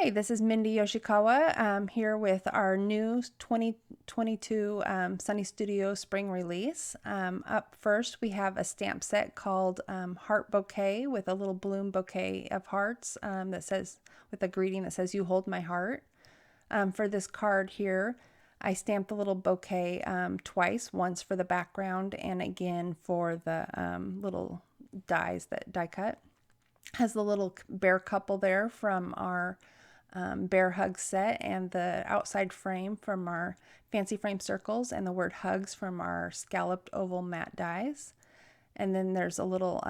Hi, this is Mindy Yoshikawa here with our new 2022 Sunny Studio spring release. Up first, we have a stamp set called Heart Bouquet with a little bloom bouquet of hearts that says, with a greeting that says, "You hold my heart." For this card here, I stamped the little bouquet twice, once for the background and again for the little dies that die cut. Has the little bear couple there from our bear hug set and the outside frame from our fancy frame circles and the word hugs from our scalloped oval matte dies. And then there's a little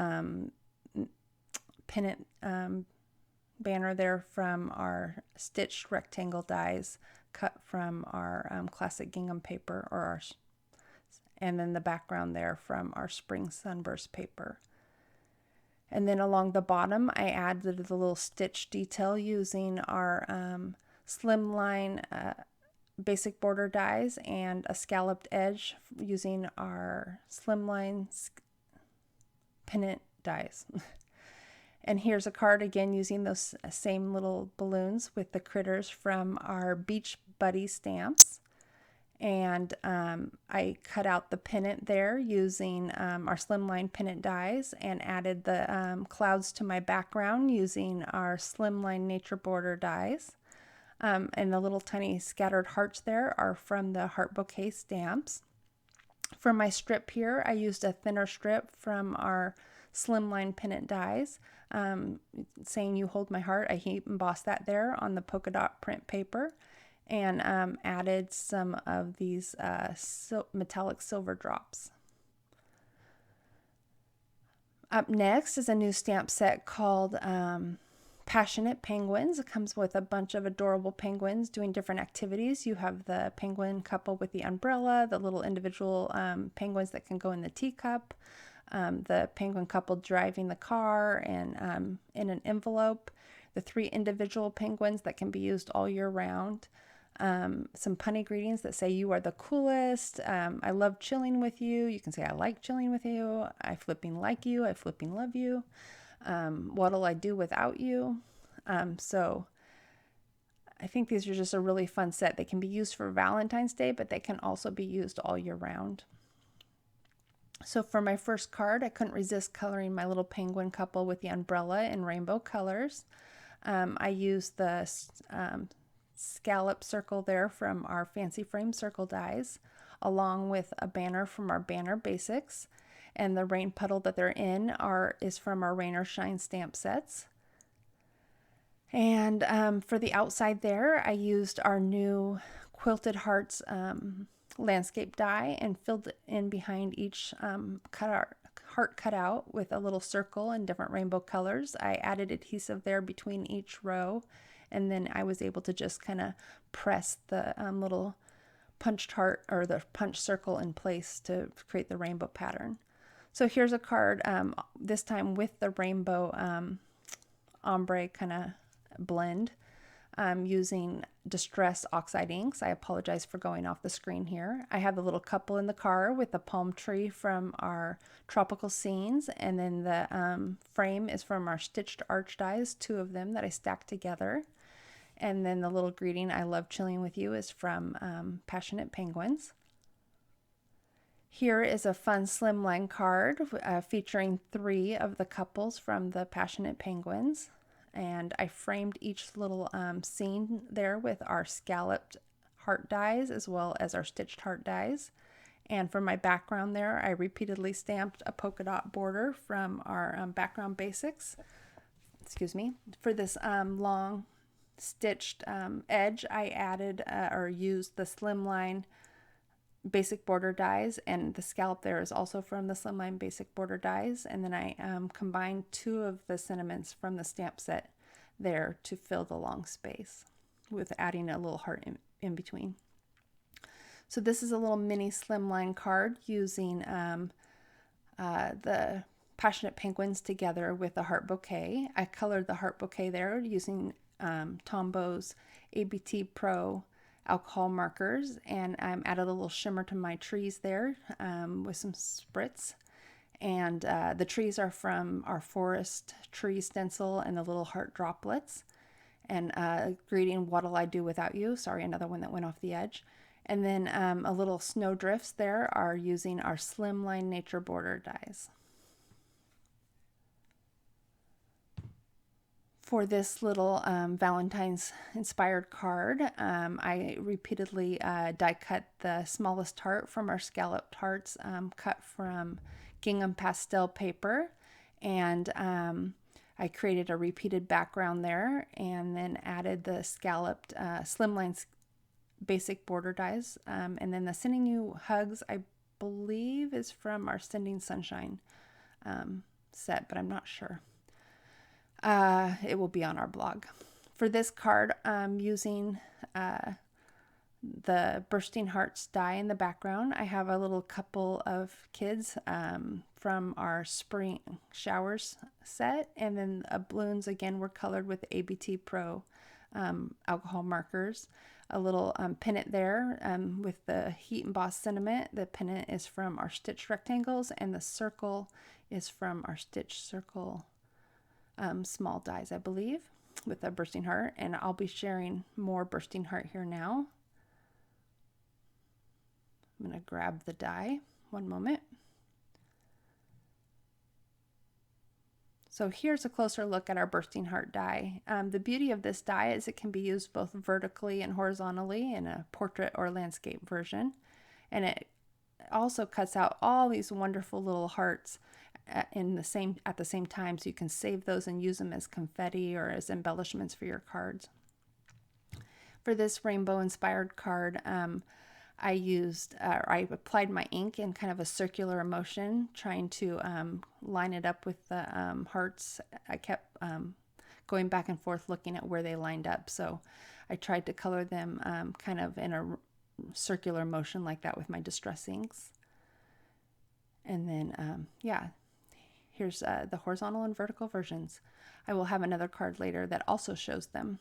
pennant banner there from our stitched rectangle dies cut from our classic gingham paper, and then the background there from our spring sunburst paper. And then along the bottom, I added the little stitch detail using our slimline basic border dies and a scalloped edge using our slimline pennant dies. And here's a card again using those same little balloons with the critters from our Beach Buddy stamps. And I cut out the pennant there using our slimline pennant dies and added the clouds to my background using our slimline nature border dies. And the little tiny scattered hearts there are from the Heart Bouquet stamps. For my strip here, I used a thinner strip from our slimline pennant dies saying "You hold my heart." I heat embossed that there on the polka dot print paper. And added some of these metallic silver drops. Up next is a new stamp set called Passionate Penguins. It comes with a bunch of adorable penguins doing different activities. You have the penguin couple with the umbrella, the little individual penguins that can go in the teacup, the penguin couple driving the car and in an envelope, the 3 individual penguins that can be used all year round. Some punny greetings that say "You are the coolest," "I love chilling with you." You can say "I like chilling with you," "I flipping like you," "I flipping love you," "What'll I do without you?" So I think these are just a really fun set. They can be used for Valentine's Day, but they can also be used all year round. So for my first card, I couldn't resist coloring my little penguin couple with the umbrella in rainbow colors. I used the scallop circle there from our fancy frame circle dies, along with a banner from our banner basics, and the rain puddle that they're in is from our Rain or Shine stamp sets. And for the outside there, I used our new Quilted Hearts landscape die and filled it in behind each heart cutout with a little circle in different rainbow colors. I added adhesive there between each row, and then I was able to just kind of press the little punched heart or the punch circle in place to create the rainbow pattern. So here's a card, this time with the rainbow ombre kind of blend, using Distress Oxide inks. I apologize for going off the screen here. I have the little couple in the car with the palm tree from our tropical scenes, and then the frame is from our stitched arch dies, 2 of them that I stacked together. And then the little greeting, "I love chilling with you," is from Passionate Penguins. Here is a fun slimline card featuring 3 of the couples from the Passionate Penguins. And I framed each little scene there with our scalloped heart dies as well as our stitched heart dies. And for my background there, I repeatedly stamped a polka dot border from our background basics. Excuse me. For this long stitched edge, I added or used the slimline basic border dies, and the scallop there is also from the slimline basic border dies. And then I combined 2 of the sentiments from the stamp set there to fill the long space with adding a little heart in between. So this is a little mini slimline card using the Passionate Penguins together with the Heart Bouquet. I colored the Heart Bouquet there using Tombo's ABT Pro alcohol markers, and added a little shimmer to my trees there with some spritz. And the trees are from our forest tree stencil and the little heart droplets. and greeting What'll I Do Without You. Sorry, another one that went off the edge. And then a little snow drifts there are using our Slimline Nature Border dies. For this little Valentine's inspired card, I repeatedly die cut the smallest heart from our Scalloped Hearts, cut from gingham pastel paper, and I created a repeated background there, and then added the scalloped Slimline basic border dies, and then the Sending You Hugs, I believe, is from our Sending Sunshine set, but I'm not sure. It will be on our blog. For this card, I'm using the Bursting Hearts die in the background. I have a little couple of kids from our Spring Showers set, and then balloons again were colored with ABT Pro alcohol markers. A little pennant there with the Heat Embossed Sentiment. The pennant is from our Stitch Rectangles, and the circle is from our Stitch Circle small dies, I believe, with a Bursting Heart. And I'll be sharing more Bursting Heart here now. I'm going to grab the die. One moment. So here's a closer look at our Bursting Heart die. The beauty of this die is it can be used both vertically and horizontally in a portrait or landscape version. And it also cuts out all these wonderful little hearts at the same time, so you can save those and use them as confetti or as embellishments for your cards. For this rainbow inspired card, I applied my ink in kind of a circular motion, trying to line it up with the hearts. I kept going back and forth looking at where they lined up, so I tried to color them kind of in a circular motion like that with my distress inks. And then here's the horizontal and vertical versions. I will have another card later that also shows them.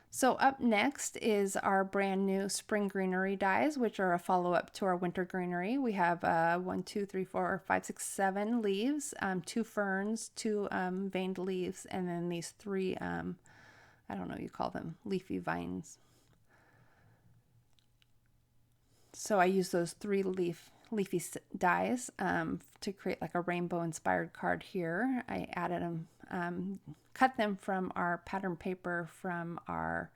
So up next is our brand new spring greenery dies, which are a follow-up to our winter greenery. We have 1, 2, 3, 4, 5, 6, 7 leaves, 2 ferns, 2 veined leaves, and then these 3, I don't know what you call them, leafy vines. So I use those 3 leafy dies to create like a rainbow inspired card here. I added them, cut them from our pattern paper from our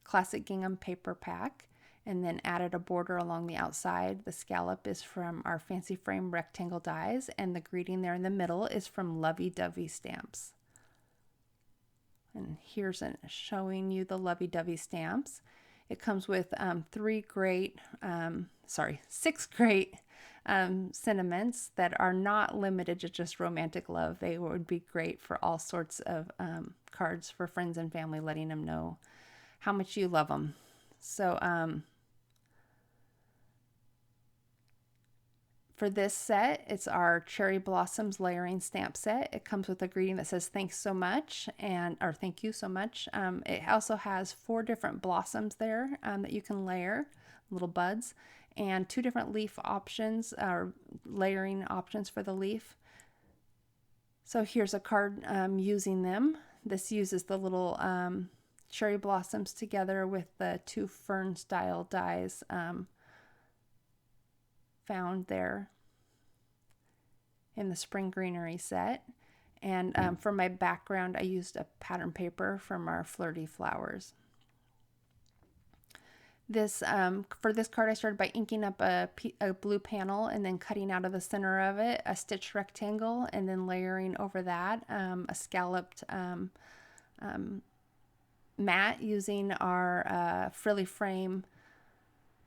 classic gingham paper pack, and then added a border along the outside. The scallop is from our fancy frame rectangle dies, and the greeting there in the middle is from Lovey Dovey stamps. And here's showing you the Lovey Dovey stamps. It comes with 6 great sentiments that are not limited to just romantic love. They would be great for all sorts of cards for friends and family, letting them know how much you love them. So for this set, it's our Cherry Blossoms layering stamp set. It comes with a greeting that says thanks so much, or thank you so much. It also has 4 different blossoms there that you can layer, little buds, and 2 different leaf options, or layering options for the leaf. So here's a card using them. This uses the little cherry blossoms together with the 2 fern style dies found there in the spring greenery set. And for my background, I used a pattern paper from our Flirty Flowers. For this card, I started by inking up a blue panel and then cutting out of the center of it a stitched rectangle, and then layering over that a scalloped mat using our frilly frame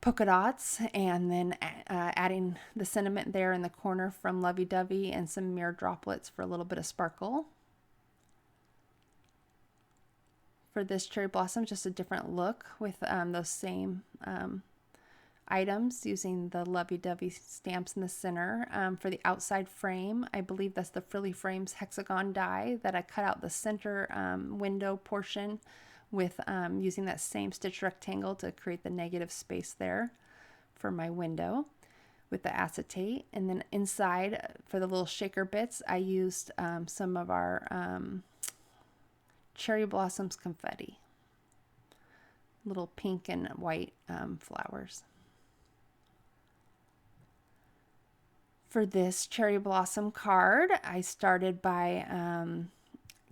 polka dots, and then adding the sentiment there in the corner from Lovey Dovey and some mirror droplets for a little bit of sparkle. For this cherry blossom, just a different look with those same items using the Lovey Dovey stamps in the center. For the outside frame, I believe that's the Frilly Frames hexagon die that I cut out the center window portion with using that same stitch rectangle to create the negative space there for my window with the acetate. And then inside, for the little shaker bits, I used some of our cherry blossoms confetti. Little pink and white flowers. For this cherry blossom card, I started by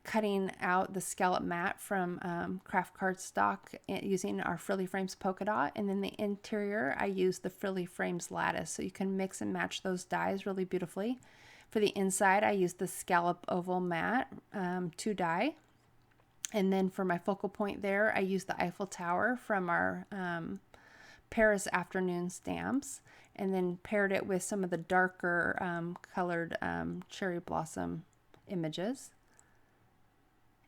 cutting out the scallop mat from craft cardstock using our Frilly Frames polka dot, and then the interior I used the Frilly Frames lattice, so you can mix and match those dies really beautifully. For the inside, I used the scallop oval mat 2 die, and then for my focal point there, I used the Eiffel Tower from our Paris afternoon stamps, and then paired it with some of the darker colored cherry blossom images.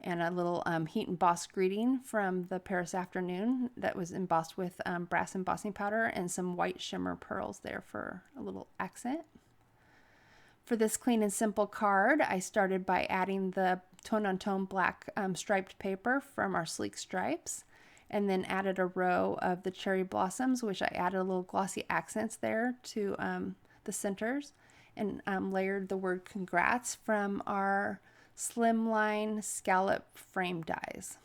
And a little heat embossed greeting from the Paris afternoon that was embossed with brass embossing powder and some white shimmer pearls there for a little accent. For this clean and simple card, I started by adding the tone-on-tone black striped paper from our Sleek Stripes, and then added a row of the cherry blossoms, which I added a little glossy accents there to the centers, and layered the word congrats from our Slimline scallop frame dies.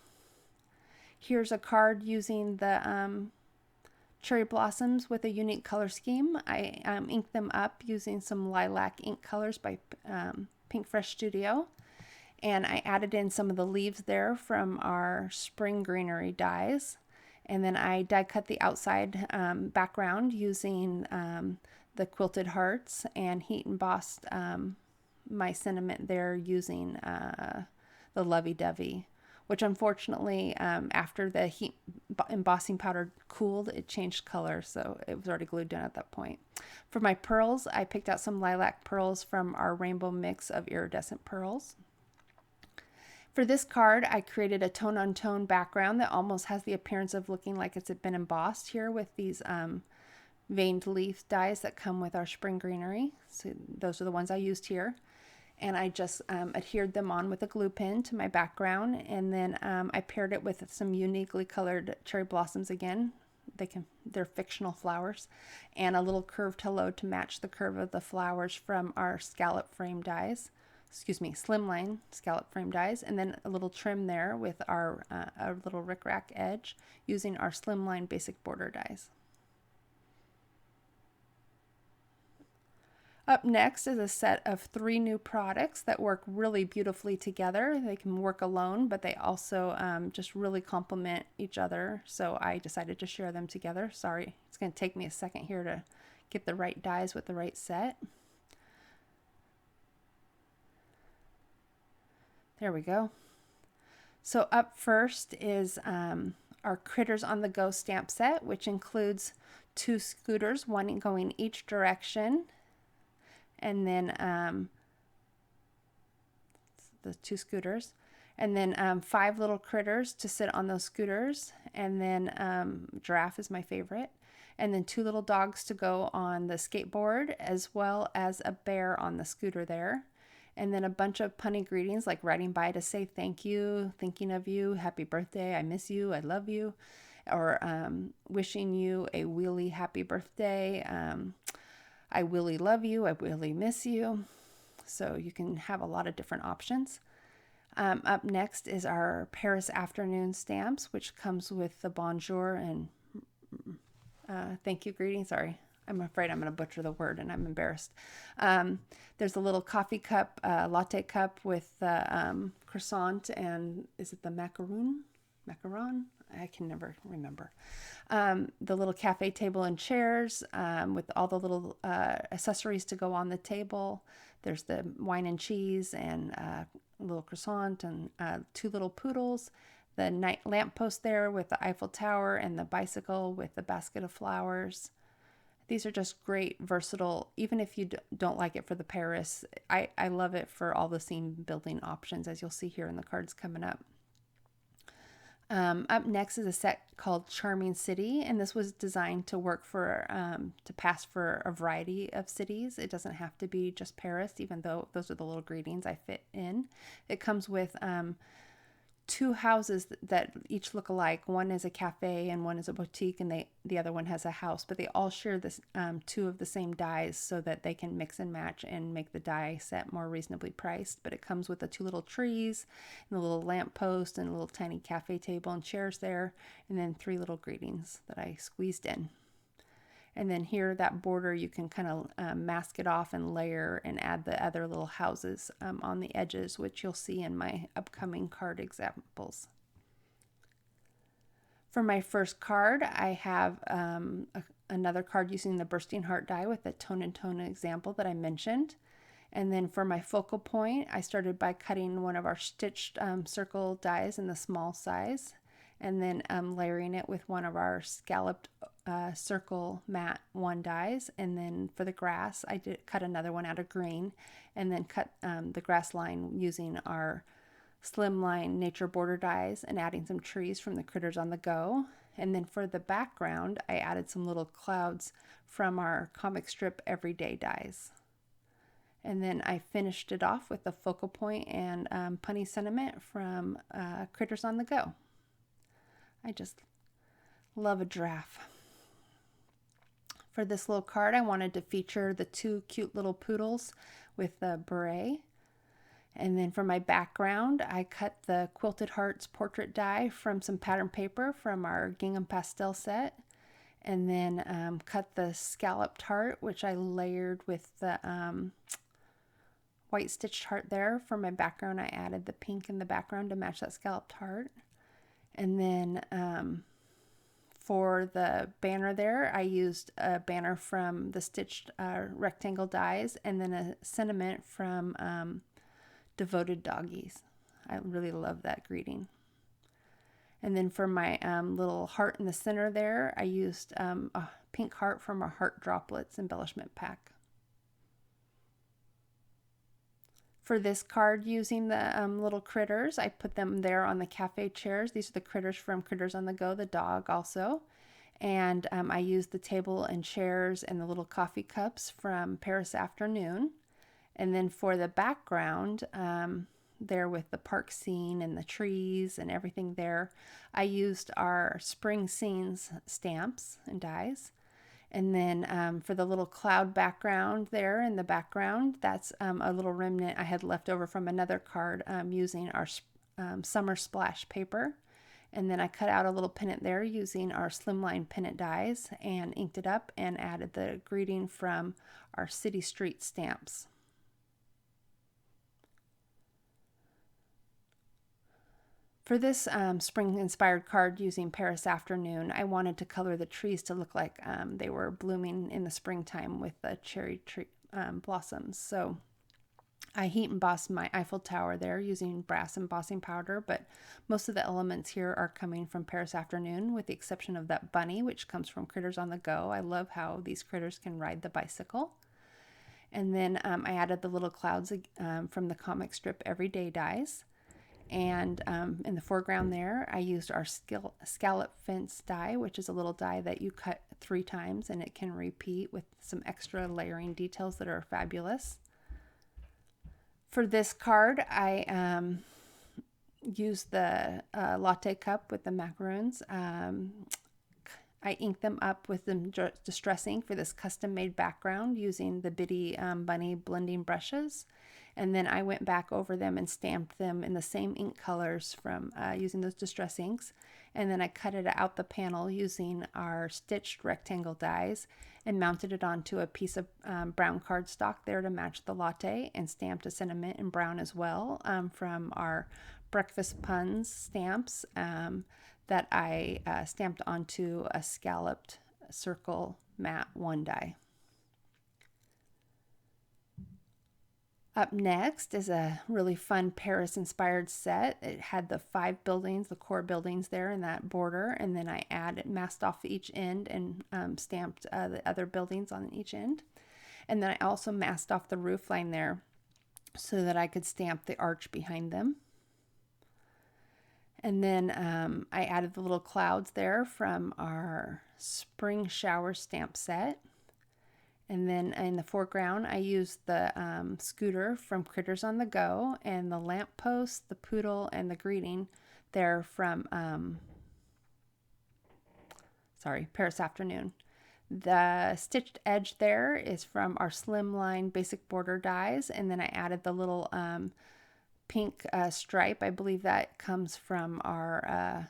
Here's a card using the cherry blossoms with a unique color scheme. I inked them up using some lilac ink colors by Pink Fresh Studio, and I added in some of the leaves there from our spring greenery dies, and then I die cut the outside background using the Quilted Hearts and heat embossed my sentiment there using the Lovey Dovey, which unfortunately after the heat embossing powder cooled, it changed color, so it was already glued down at that point. For my pearls, I picked out some lilac pearls from our rainbow mix of iridescent pearls. For this card, I created a tone-on-tone background that almost has the appearance of looking like it's been embossed here with these veined leaf dies that come with our spring greenery. So those are the ones I used here. And I just adhered them on with a glue pin to my background, and then I paired it with some uniquely colored cherry blossoms again. They're fictional flowers, and a little curved hello to match the curve of the flowers from our scallop frame dies. Slimline scallop frame dies, and then a little trim there with our little rickrack edge using our Slimline basic border dies. Up next is a set of 3 new products that work really beautifully together. They can work alone, but they also just really complement each other. So I decided to share them together. Sorry, it's going to take me a second here to get the right dies with the right set. There we go. So up first is our Critters on the Go stamp set, which includes 2 scooters, one going each direction, and then the 2 scooters, and then 5 little critters to sit on those scooters, and then giraffe is my favorite, and then 2 little dogs to go on the skateboard, as well as a bear on the scooter there, and then a bunch of punny greetings like writing by to say thank you, thinking of you, happy birthday, I miss you, I love you, or wishing you a wheelie happy birthday, I really love you, I really miss you. So you can have a lot of different options. Up next is our Paris afternoon stamps, which comes with the bonjour and thank you greeting. Sorry, I'm afraid I'm going to butcher the word and I'm embarrassed. There's a little coffee cup, latte cup with the croissant and is it the macaron? I can never remember. The little cafe table and chairs with all the little accessories to go on the table. There's the wine and cheese and a little croissant and 2 little poodles. The night lamppost there with the Eiffel Tower and the bicycle with the basket of flowers. These are just great, versatile, even if you don't like it for the Paris. I love it for all the scene building options, as you'll see here in the cards coming up. Up next is a set called Charming City, and this was designed to work for to pass for a variety of cities. It doesn't have to be just Paris, even though those are the little greetings I fit in. It comes with two houses that each look alike. One is a cafe and one is a boutique, and the other one has a house, but they all share this two of the same dies so that they can mix and match and make the die set more reasonably priced. But it comes with the two little trees and a little lamp post and a little tiny cafe table and chairs there, and then three little greetings that I squeezed in. And then here, that border, you can kind of mask it off and layer and add the other little houses on the edges, which you'll see in my upcoming card examples. For my first card, I have another card using the Bursting Heart die with the tone-and-tone example that I mentioned. And then for my focal point, I started by cutting one of our stitched circle dies in the small size, and then layering it with one of our scalloped circle matte 1 dies. And then for the grass, I did cut another one out of green, and then cut the grass line using our slimline nature border dies and adding some trees from the Critters on the Go. And then for the background, I added some little clouds from our comic strip everyday dies. And then I finished it off with the focal point and punny sentiment from Critters on the Go. I just love a giraffe. For this little card, I wanted to feature the two cute little poodles with the beret. And then for my background, I cut the Quilted Hearts portrait die from some pattern paper from our gingham pastel set. And then cut the Scalloped Heart, which I layered with the white stitched heart there. For my background, I added the pink in the background to match that Scalloped Heart. And then for the banner there, I used a banner from the stitched rectangle dies, and then a sentiment from Devoted Doggies. I really love that greeting. And then for my little heart in the center there, I used a pink heart from our Heart Droplets embellishment pack. For this card, using the little critters, I put them there on the cafe chairs. These are the critters from Critters on the Go, the dog also. And I used the table and chairs and the little coffee cups from Paris Afternoon. And then for the background, there with the park scene and the trees and everything there, I used our Spring Scenes stamps and dies. And then for the little cloud background there in the background, that's a little remnant I had left over from another card using our Summer Splash paper. And then I cut out a little pennant there using our slimline pennant dies and inked it up and added the greeting from our City Street stamps. For this spring-inspired card using Paris Afternoon, I wanted to color the trees to look like they were blooming in the springtime with the cherry tree blossoms. So I heat embossed my Eiffel Tower there using brass embossing powder, but most of the elements here are coming from Paris Afternoon, with the exception of that bunny, which comes from Critters on the Go. I love how these critters can ride the bicycle. And then I added the little clouds from the comic strip Everyday dies. And in the foreground there, I used our Scallop Fence die, which is a little die that you cut 3 times and it can repeat with some extra layering details that are fabulous. For this card, I used the latte cup with the macaroons. I inked them up with the distress ink for this custom-made background using the Bitty Bunny blending brushes. And then I went back over them and stamped them in the same ink colors from using those distress inks. And then I cut it out the panel using our stitched rectangle dies and mounted it onto a piece of brown cardstock there to match the latte, and stamped a sentiment in brown as well from our Breakfast Puns stamps that I stamped onto a scalloped circle matte 1 die. Up next is a really fun Paris-inspired set. It had the 5 buildings, the core buildings there in that border, and then I masked off each end and stamped the other buildings on each end. And then I also masked off the roof line there so that I could stamp the arch behind them. And then I added the little clouds there from our Spring Shower stamp set. And then in the foreground, I used the scooter from Critters on the Go and the lamppost, the poodle, and the greeting there from, Paris Afternoon. The stitched edge there is from our Slimline Basic Border dies, and then I added the little pink stripe. I believe that comes from our,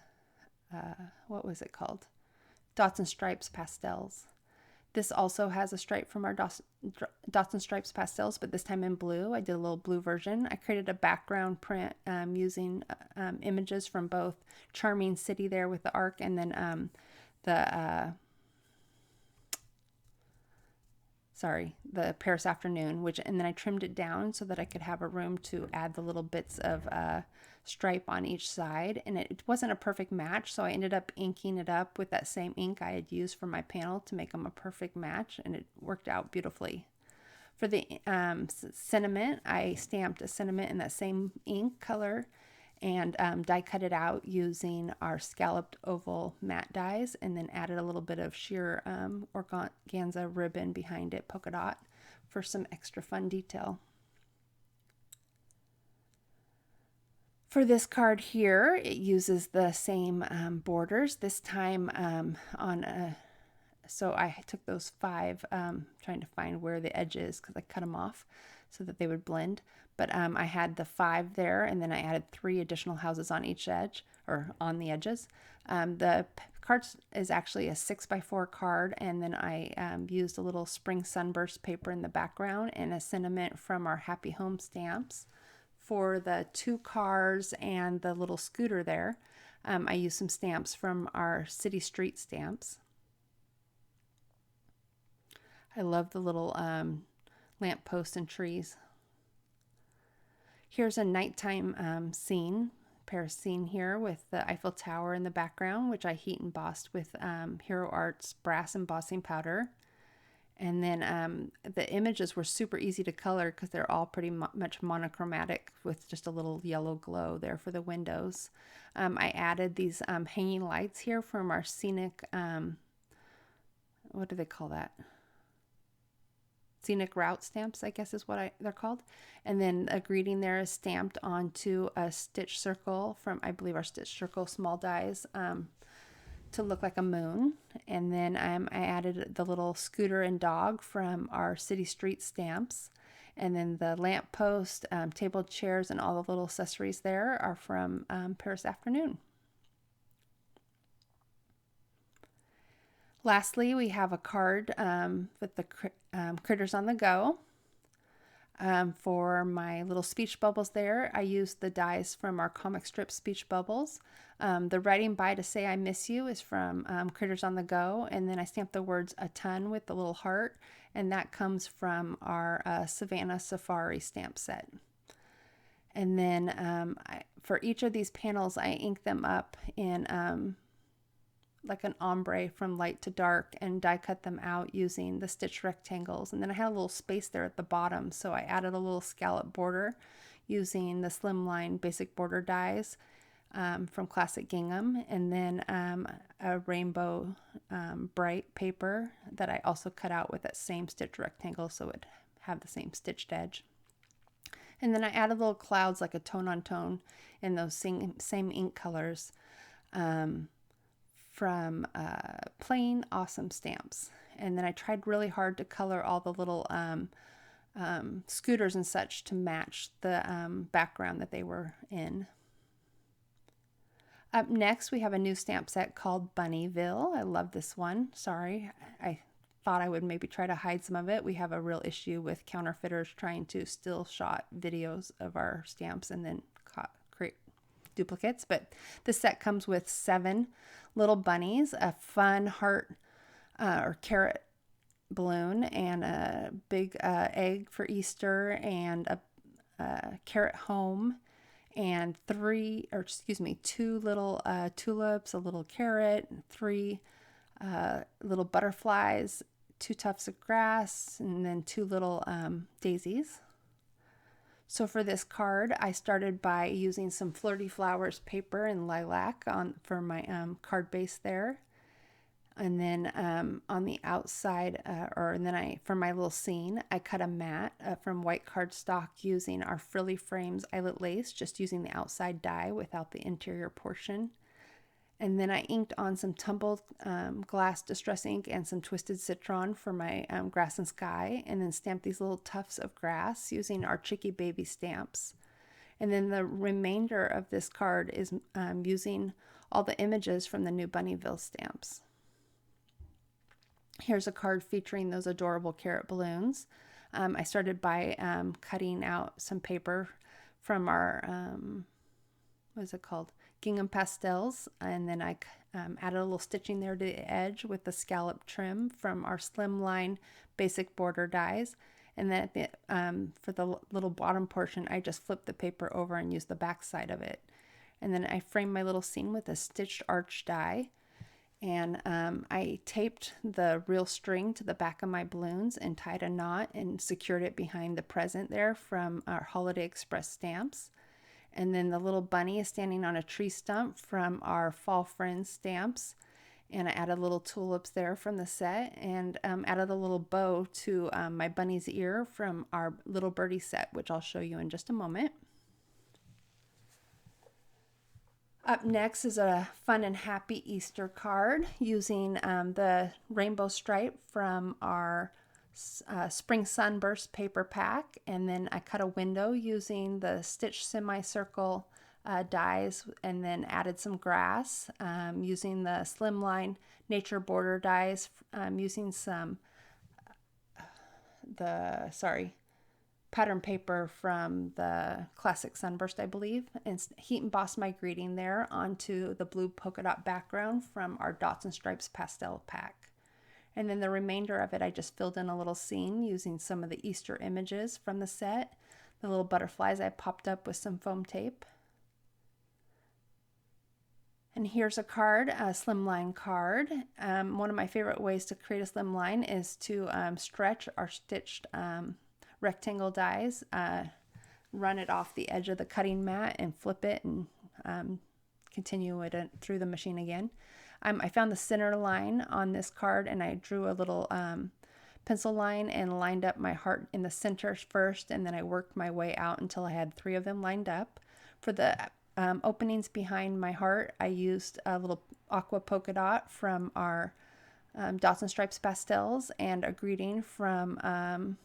what was it called? Dots and Stripes Pastels. This also has a stripe from our Dots and Stripes Pastels, but this time in blue. I did a little blue version. I created a background print using images from both Charming City there with the arc, and then the Paris Afternoon, and then I trimmed it down so that I could have a room to add the little bits of stripe on each side. And it wasn't a perfect match, so I ended up inking it up with that same ink I had used for my panel to make them a perfect match, and it worked out beautifully. For the sentiment, I stamped a sentiment in that same ink color and die cut it out using our scalloped oval matte dies, and then added a little bit of sheer organza ribbon behind it, polka dot, for some extra fun detail. For this card here, it uses the same borders, this time so I took those 5, trying to find where the edge is because I cut them off so that they would blend. But I had the 5 there, and then I added 3 additional houses on each edge, or on the edges. The card is actually a 6x4 card, and then I used a little spring sunburst paper in the background and a sentiment from our Happy Home stamps. For the 2 cars and the little scooter there, I used some stamps from our City Street stamps. I love the little lamp posts and trees. Here's a nighttime scene, Paris scene here with the Eiffel Tower in the background, which I heat embossed with Hero Arts brass embossing powder. And then the images were super easy to color because they're all pretty much monochromatic with just a little yellow glow there for the windows. I added these hanging lights here from our scenic, what do they call that? Scenic route stamps, I guess is what they're called. And then a greeting there is stamped onto a stitch circle from, I believe, our Stitch Circle small dies to look like a moon. And then I added the little scooter and dog from our City Street stamps. And then the lamp post, table, chairs, and all the little accessories there are from Paris Afternoon. Lastly, we have a card with the critters on the go. For my little speech bubbles there, I used the dies from our comic strip speech bubbles. The writing by to say I miss you is from Critters on the Go, and then I stamped the words a ton with the little heart, and that comes from our Savannah Safari stamp set. And then for each of these panels, I inked them up in like an ombre from light to dark and die cut them out using the stitch rectangles. And then I had a little space there at the bottom, so I added a little scallop border using the Slimline Basic Border dies from Classic Gingham, and then a rainbow bright paper that I also cut out with that same stitch rectangle so it would have the same stitched edge. And then I added little clouds like a tone on tone in those same ink colors from Plain Awesome stamps. And then I tried really hard to color all the little scooters and such to match the background that they were in. Up next, we have a new stamp set called Bunnyville. I love this one. Sorry, I thought I would maybe try to hide some of it. We have a real issue with counterfeiters trying to still shot videos of our stamps and then create duplicates. But this set comes with 7 little bunnies, a fun heart or carrot balloon, and a big egg for Easter, and a carrot home, and 2 little tulips, a little carrot, 3 little butterflies, 2 tufts of grass, and then 2 little daisies. So for this card, I started by using some Flirty Flowers paper and lilac for my card base there. And then on the outside, for my little scene, I cut a mat from white cardstock using our frilly frames eyelet lace, just using the outside die without the interior portion. And then I inked on some tumbled glass distress ink and some twisted citron for my grass and sky, and then stamped these little tufts of grass using our Chicky Baby stamps. And then the remainder of this card is using all the images from the new Bunnyville stamps. Here's a card featuring those adorable carrot balloons. I started by cutting out some paper from our, what is it called? Gingham pastels. And then I added a little stitching there to the edge with the scallop trim from our Slimline basic border dies. And then for the little bottom portion, I just flipped the paper over and used the back side of it. And then I framed my little scene with a stitched arch die. And I taped the real string to the back of my balloons and tied a knot and secured it behind the present there from our Holiday Express stamps. And then the little bunny is standing on a tree stump from our Fall Friends stamps. And I added little tulips there from the set, and added a little bow to my bunny's ear from our Little Birdie set, which I'll show you in just a moment. Up next is a fun and happy Easter card using the rainbow stripe from our Spring Sunburst paper pack. And then I cut a window using the stitched semicircle dies, and then added some grass using the Slimline nature border dies, using some pattern paper from the classic Sunburst, I believe, and heat embossed my greeting there onto the blue polka dot background from our Dots and Stripes pastel pack. And then the remainder of it, I just filled in a little scene using some of the Easter images from the set. The little butterflies I popped up with some foam tape. And here's a card, a slimline card. One of my favorite ways to create a slimline is to stretch our stitched rectangle dies, run it off the edge of the cutting mat and flip it and continue it through the machine again. I found the center line on this card, and I drew a little pencil line and lined up my heart in the center first, and then I worked my way out until I had 3 of them lined up. For the openings behind my heart, I used a little aqua polka dot from our Dots and Stripes pastels and a greeting from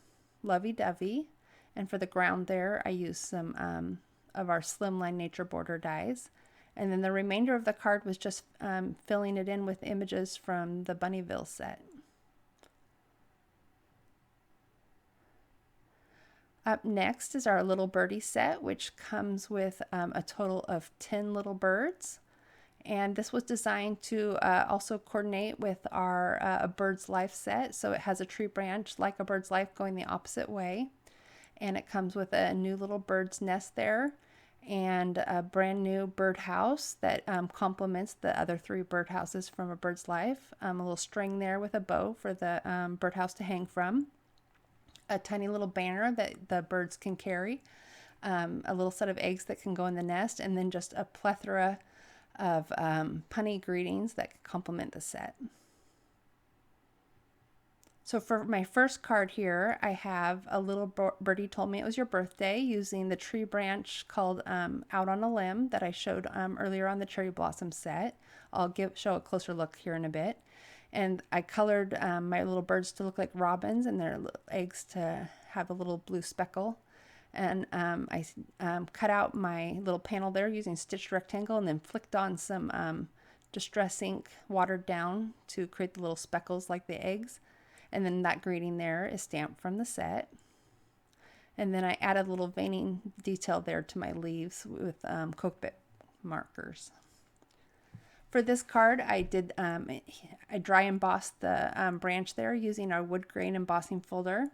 Lovey Dovey. And for the ground there, I used some of our Slimline nature border dies. And then the remainder of the card was just filling it in with images from the Bunnyville set. Up next is our Little Birdie set, which comes with a total of 10 little birds. And this was designed to also coordinate with our A Bird's Life set. So it has a tree branch like A Bird's Life going the opposite way. And it comes with a new little bird's nest there and a brand new birdhouse that complements the other 3 birdhouses from A Bird's Life. A little string there with a bow for the birdhouse to hang from. A tiny little banner that the birds can carry. A little set of eggs that can go in the nest. And then just a plethora of punny greetings that complement the set. So for my first card here, I have a little birdie told me it was your birthday using the tree branch called Out on a Limb that I showed earlier on the cherry blossom set. I'll show a closer look here in a bit. And I colored my little birds to look like robins and their eggs to have a little blue speckle. And I cut out my little panel there using stitched rectangle and then flicked on some distress ink watered down to create the little speckles like the eggs. And then that greeting there is stamped from the set. And then I added a little veining detail there to my leaves with Copic markers. For this card, I dry embossed the branch there using our wood grain embossing folder,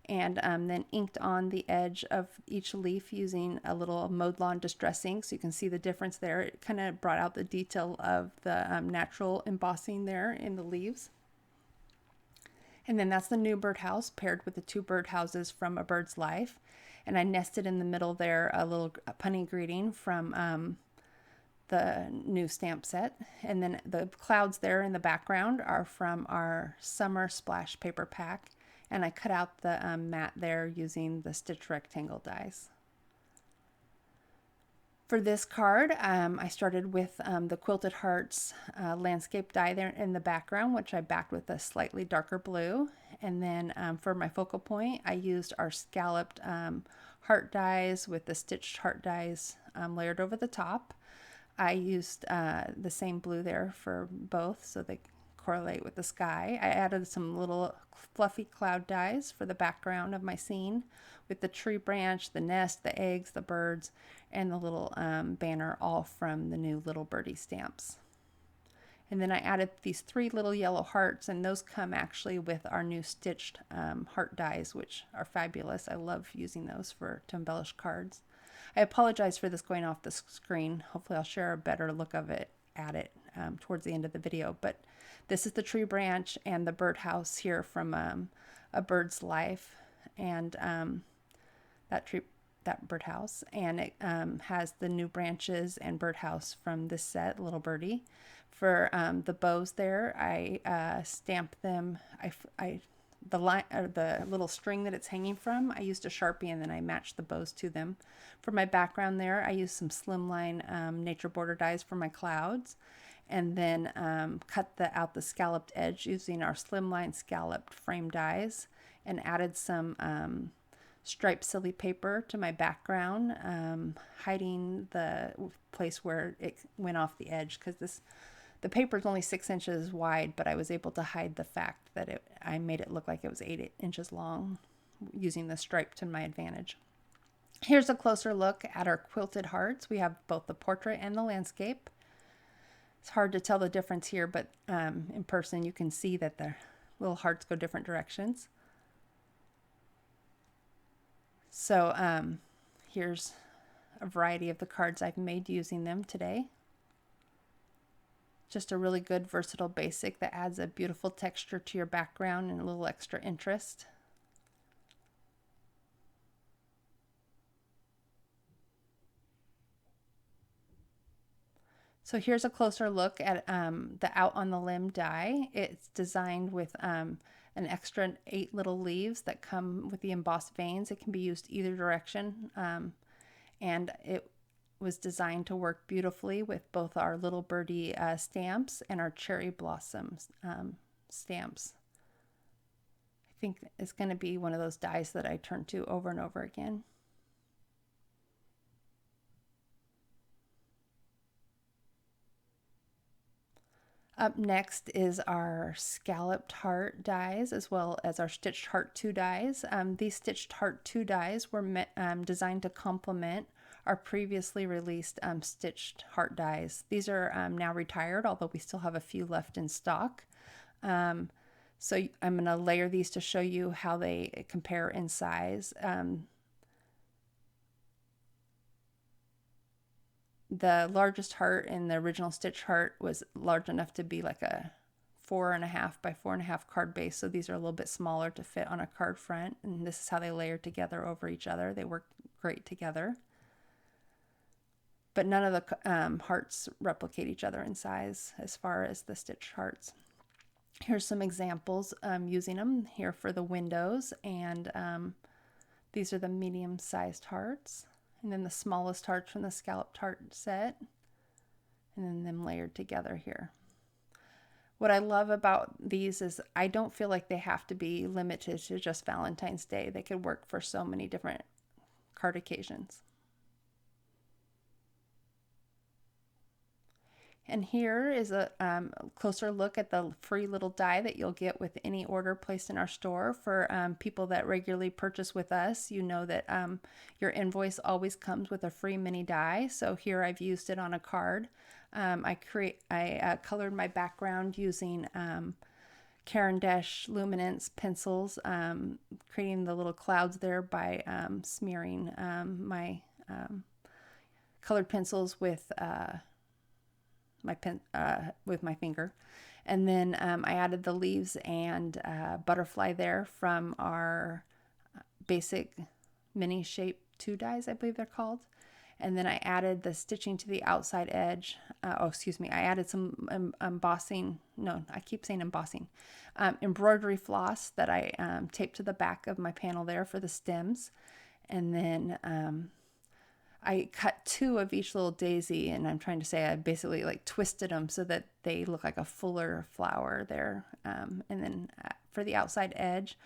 and then inked on the edge of each leaf using a little mowed lawn distress ink, so you can see the difference there. It kind of brought out the detail of the natural embossing there in the leaves. And then that's the new birdhouse paired with the 2 birdhouses from A Bird's Life. And I nested in the middle there a little punny greeting from the new stamp set. And then the clouds there in the background are from our summer splash paper pack. And I cut out the mat there using the stitch rectangle dies. For this card, I started with the Quilted Hearts landscape die there in the background, which I backed with a slightly darker blue. And then for my focal point, I used our Scalloped Heart dies with the stitched heart dies layered over the top. I used the same blue there for both, so they correlate with the sky. I added some little fluffy cloud dies for the background of my scene with the tree branch, the nest, the eggs, the birds, and the little banner, all from the new Little Birdie stamps. And then I added these 3 little yellow hearts, and those come actually with our new stitched heart dies, which are fabulous. I love using those to embellish cards. I apologize for this going off the screen. Hopefully I'll share a better look of it towards the end of the video. But this is the tree branch and the birdhouse here from A Bird's Life, and that birdhouse, and it has the new branches and birdhouse from this set, Little Birdie. For the bows there, I stamped them. The little string that it's hanging from, I used a Sharpie, and then I matched the bows to them. For my background there, I used some slimline nature border dies for my clouds, and then cut out the scalloped edge using our slimline scalloped frame dies, and added some striped silly paper to my background, hiding the place where it went off the edge, because the paper is only 6 inches wide, but I was able to hide the fact that I made it look like it was 8 inches long using the stripe to my advantage. Here's a closer look at our Quilted Hearts. We have both the portrait and the landscape. It's hard to tell the difference here, but in person you can see that the little hearts go different directions. So here's a variety of the cards I've made using them today. Just a really good versatile basic that adds a beautiful texture to your background and a little extra interest. So here's a closer look at the Out on the Limb die. It's designed with an extra 8 little leaves that come with the embossed veins. It can be used either direction, and it was designed to work beautifully with both our Little Birdie stamps and our Cherry Blossoms stamps. I think it's going to be one of those dies that I turn to over and over again. Up next is our Scalloped Heart dies, as well as our Stitched Heart 2 dies. These Stitched Heart 2 dies were designed to complement our previously released Stitched Heart dies. These are now retired, although we still have a few left in stock. So I'm going to layer these to show you how they compare in size. The largest heart in the original Stitch Heart was large enough to be like a 4.5 by 4.5 card base. So these are a little bit smaller to fit on a card front. And this is how they layer together over each other. They work great together. But none of the hearts replicate each other in size as far as the Stitch Hearts. Here's some examples using them here for the windows. And these are the medium-sized hearts. And then the smallest hearts from the Scalloped Heart set, and then them layered together here. What I love about these is I don't feel like they have to be limited to just Valentine's Day. They could work for so many different card occasions. And here is a closer look at the free little die that you'll get with any order placed in our store. For people that regularly purchase with us, you know that your invoice always comes with a free mini die. So here I've used it on a card. I colored my background using Caran d'Ache Luminance pencils, creating the little clouds there by smearing my colored pencils with my finger. And then I added the leaves and butterfly there from our basic mini shape 2 dies, I believe they're called. And then I added the stitching to the outside edge. I added some embossing. No, I keep saying embossing. Embroidery floss that I taped to the back of my panel there for the stems. And then I cut 2 of each little daisy, and I'm trying to say I basically like twisted them so that they look like a fuller flower there. And then for the outside edge,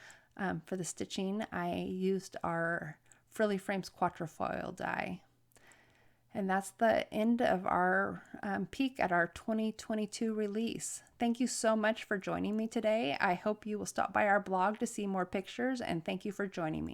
for the stitching, I used our Frilly Frames Quatrefoil die. And that's the end of our peek at our 2022 release. Thank you so much for joining me today. I hope you will stop by our blog to see more pictures, and thank you for joining me.